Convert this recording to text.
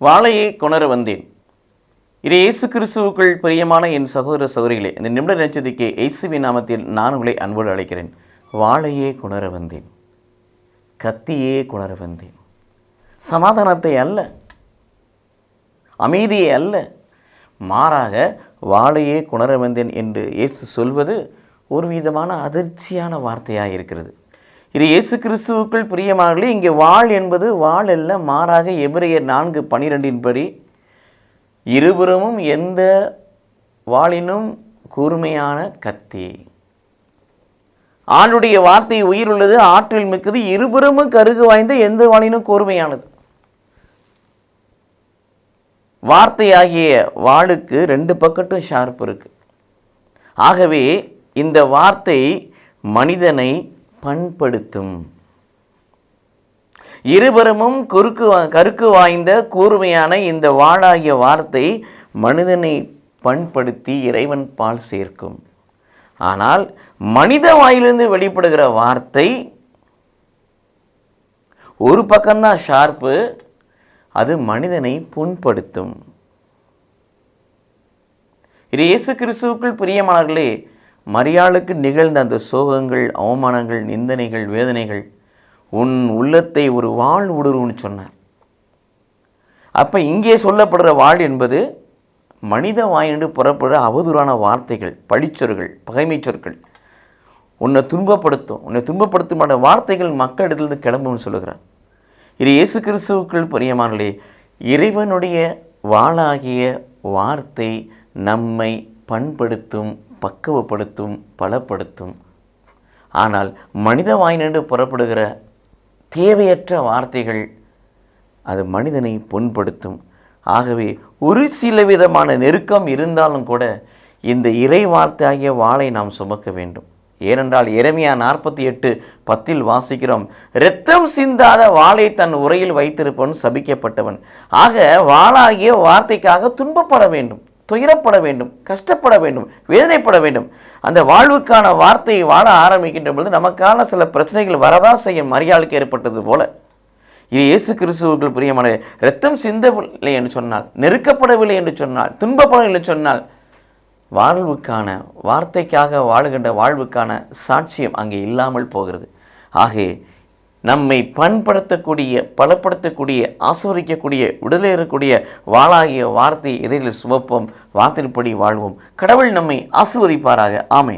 வாளையை கொணர வந்தேன். இது இயேசு கிறிஸ்துவுக்குள் பிரியமான என் சகோதர சகோதரிகளே, இந்த நிமிட நட்சத்திரಕ್ಕೆ இயேசுவின் நாமத்தில் நான் உங்களை அன்போடு அழைக்கிறேன். வாளையே கொணர வந்தேன், கத்தியே கொணர வந்தேன். சமாதானத்தை அல்ல, அமைதியை அல்ல, மாறாக வாளையே கொணர வந்தேன் என்று இயேசு சொல்வது ஒரு விதமான அதிர்ச்சியான வார்த்தையாக இருக்கிறது. இது இயேசு கிறிஸ்துவுக்குள் பிரியமானவர்களே, இங்கே வாள் என்பது வாள் அல்ல, மாறாக எபிரேயர் 4:12 படி இருபுறமும் எந்த வாளினும் கூர்மையான கத்தி. ஆண்டுடைய வார்த்தை உயிர் உள்ளது, ஆற்றல் மிக்கது, இருபுறமும் கருகு வாய்ந்த எந்த வாளினும் கூர்மையானது. வார்த்தையாகிய வாளுக்கு 2 பக்கட்டும் ஷார்ப் இருக்கு. ஆகவே இந்த வார்த்தை மனிதனை பண்படுத்தும். இருபுறமும் கருக்கு வாய்ந்த கூர்மையான இந்த வாளாகிய வார்த்தை மனிதனை பண்படுத்தி இறைவன் பால் சேர்க்கும். ஆனால் மனித வாயிலிருந்து வெளிப்படுகிற வார்த்தை ஒரு பக்கம்தான் ஷார்ப்பு, அது மனிதனை புண்படுத்தும். இது இயேசு கிறிஸ்துவுக்குள் பிரியமானவர்களே, மரியாளுக்கு நிகழ்ந்த அந்த சோகங்கள், அவமானங்கள், நிந்தனைகள், வேதனைகள் உன் உள்ளத்தை ஒரு வாள் ஊடுருவுன்னு சொன்னார். அப்போ இங்கே சொல்லப்படுற வாள் என்பது மனித வாயினின்று புறப்படுற அவதூறான வார்த்தைகள், பழிச்சொற்கள், பகைமை சொற்கள், உன்னை துன்பப்படுத்தும் வார்த்தைகள் மக்களிடத்திலிருந்து கிளம்பும்னு சொல்லுகிறார். இது இயேசு கிறிஸ்துவுக்குள் பிரியமானவர்களே, இறைவனுடைய வாளாகிய வார்த்தை நம்மை பண்படுத்தும், பக்குவப்படுத்தும், பலப்படுத்தும். ஆனால் மனித வாயினின்று புறப்படுகிற தேவையற்ற வார்த்தைகள் அது மனிதனை புண்படுத்தும். ஆகவே ஒரு சில விதமான நெருக்கம் இருந்தாலும் கூட இந்த இறை வார்த்தையாகிய வாளை நாம் சுமக்க வேண்டும். ஏனென்றால் எரேமியா 48:10 வாசிக்கிறோம், இரத்தம் சிந்தாத வாளை தன் உரையில் வைத்திருப்பவன் சபிக்கப்பட்டவன். ஆக வாளாகிய வார்த்தைக்காக துன்பப்பட வேண்டும், துயரப்பட வேண்டும், கஷ்டப்பட வேண்டும், வேதனைப்பட வேண்டும். அந்த வாழ்வுக்கான வார்த்தையை வாழ ஆரம்பிக்கின்ற பொழுது நமக்கான சில பிரச்சனைகள் வரதான் செய்யும். மரியாளுக்கு ஏற்பட்டது போல இது இயேசு கிறிஸ்துவுக்குள் பிரியமான, இரத்தம் சிந்தவில்லை என்று சொன்னால், நெருக்கப்படவில்லை என்று சொன்னால், துன்பப்படவில்லை என்று சொன்னால், வாழ்வுக்கான வார்த்தைக்காக வாழுகின்ற வாழ்வுக்கான சாட்சியம் அங்கே இல்லாமல் போகிறது. ஆகவே நம்மை பண்படுத்தக்கூடிய, பலப்படுத்தக்கூடிய, ஆசீர்வதிக்கக்கூடிய, உடலில் இருக்கக்கூடிய வாளாகிய வார்த்தை இதில் சுமப்போம், வார்த்தையின்படி வாழ்வோம். கடவுள் நம்மை ஆசீர்வதிப்பாராக. ஆமென்.